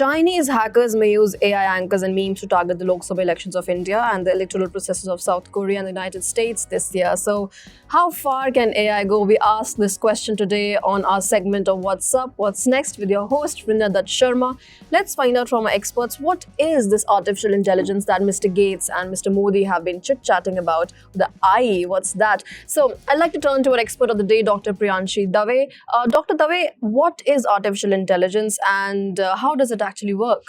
Chinese hackers may use AI anchors and memes to target the Lok Sabha elections of India and the electoral processes of South Korea and the United States this year. So, how far can AI go? We asked this question today on our segment of What's Up, What's Next with your host, Vrinda Dutt Sharma. Let's find out from our experts what is this artificial intelligence that Mr. Gates and Mr. Modi have been chit chatting about. The I, what's that? So, I'd like to turn to our expert of the day, Dr. Priyanshi Dave. Dr. Dave, what is artificial intelligence and how does it actually work?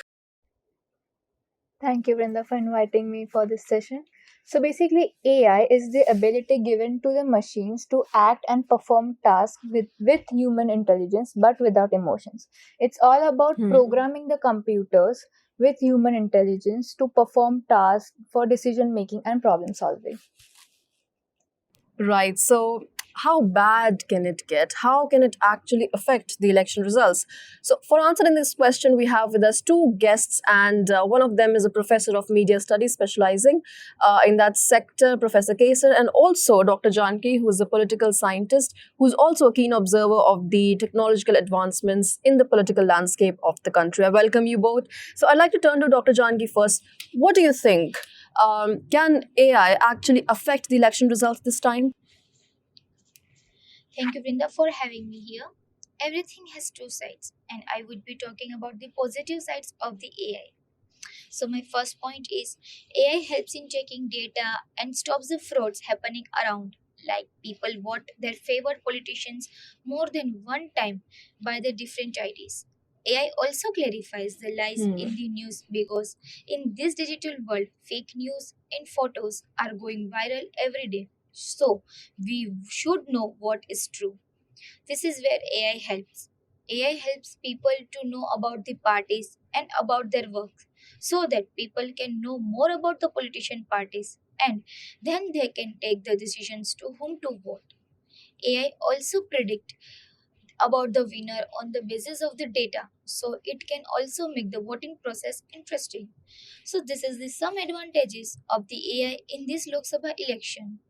Thank you, Brenda, for inviting me for this session. So basically, AI is the ability given to the machines to act and perform tasks with human intelligence but without emotions. It's all about programming the computers with human intelligence to perform tasks for decision making and problem solving. Right. So, how bad can it get? How can it actually affect the election results? So, for answering this question, we have with us two guests, and one of them is a professor of media studies specializing in that sector, Professor Kesar, and also Dr. Janki, who is a political scientist who's also a keen observer of the technological advancements in the political landscape of the country. I welcome you both. So, I'd like to turn to Dr. Janki first. What do you think? Can AI actually affect the election results this time? Thank you, Brinda, for having me here. Everything has two sides, and I would be talking about the positive sides of the AI. So, my first point is AI helps in checking data and stops the frauds happening around. Like people vote their favorite politicians more than one time by the different IDs. AI also clarifies the lies in the news because in this digital world, fake news and photos are going viral every day. So, we should know what is true. This is where AI helps. AI helps people to know about the parties and about their work so that people can know more about the politician parties and then they can take the decisions to whom to vote. AI also predict about the winner on the basis of the data so it can also make the voting process interesting. So this is the some advantages of the AI in this Lok Sabha election.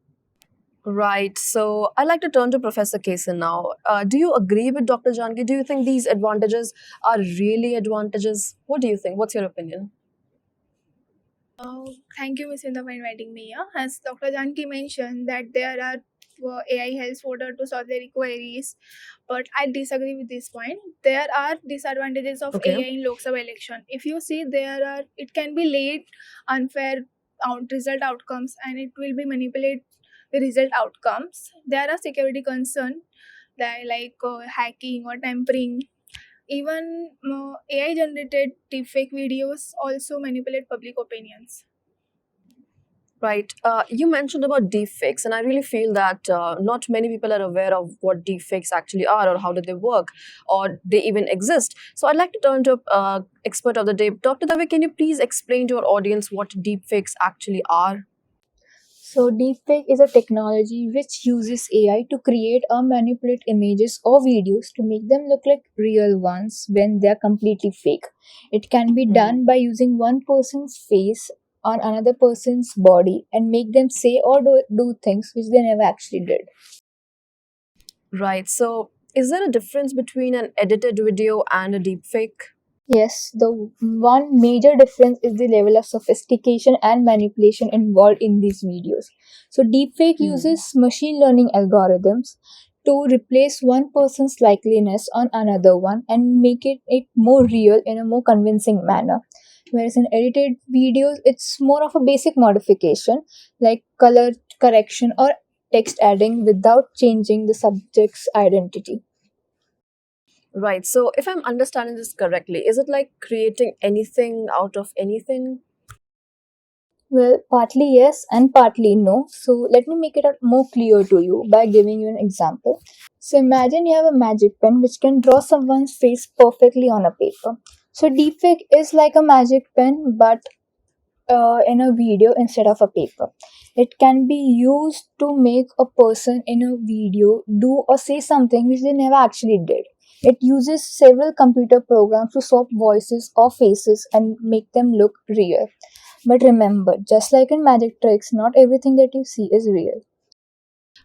Right. So I'd like to turn to Professor Kasen now. Do you agree with Dr. Janki? Do you think these advantages are really advantages? What do you think? What's your opinion? Uh, Thank you, Ms. Inda, for inviting me here. As Dr. Janki mentioned, that there are AI helps voter to solve their queries, but I disagree with this point. There are disadvantages of Okay. AI in Lok Sabha election. If you see, it can be late, unfair result outcomes, and it will be manipulate the result outcomes. There are security concerns that like hacking or tampering. Even AI generated deepfake videos also manipulate public opinions. Right. You mentioned about deepfakes, and I really feel that not many people are aware of what deepfakes actually are, or how do they work, or they even exist. So I'd like to turn to expert of the day, Dr. Dave. Can you please explain to our audience what deepfakes actually are? So deepfake is a technology which uses AI to create or manipulate images or videos to make them look like real ones when they're completely fake. It can be done by using one person's face on another person's body and make them say or do things which they never actually did. Right. So is there a difference between an edited video and a deepfake? Yes, the one major difference is the level of sophistication and manipulation involved in these videos. So, deepfake uses machine learning algorithms to replace one person's likeliness on another one and make it more real in a more convincing manner. Whereas in edited videos, it's more of a basic modification like color correction or text adding without changing the subject's identity. Right. So, if I'm understanding this correctly, is it like creating anything out of anything? Well, partly yes and partly no. So let me make it more clear to you by giving you an example. So imagine you have a magic pen which can draw someone's face perfectly on a paper. So deepfake is like a magic pen but in a video instead of a paper. It can be used to make a person in a video do or say something which they never actually did. It uses several computer programs to swap voices or faces and make them look real. But remember, just like in magic tricks, not everything that you see is real.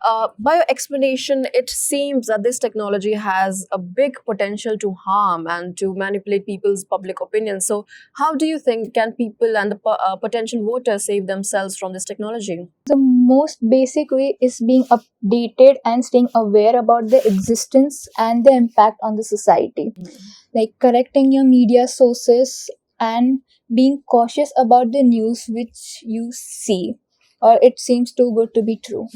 By your explanation, it seems that this technology has a big potential to harm and to manipulate people's public opinion. So, how do you think can people and the potential voters save themselves from this technology? The most basic way is being updated and staying aware about the existence and the impact on the society, like correcting your media sources and being cautious about the news which you see or it seems too good to be true.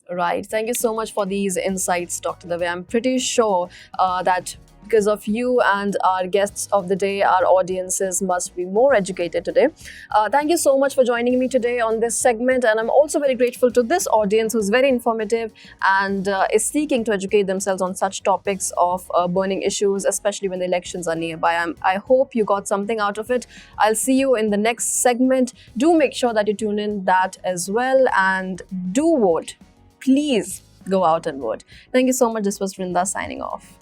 Right. Thank you so much for these insights, Dr. Dave. I'm pretty sure that because of you and our guests of the day, our audiences must be more educated today. Thank you so much for joining me today on this segment. And I'm also very grateful to this audience who's very informative and is seeking to educate themselves on such topics of burning issues, especially when the elections are nearby. I hope you got something out of it. I'll see you in the next segment. Do make sure that you tune in that as well and do vote. Please go out and vote. Thank you so much. This was Vrinda signing off.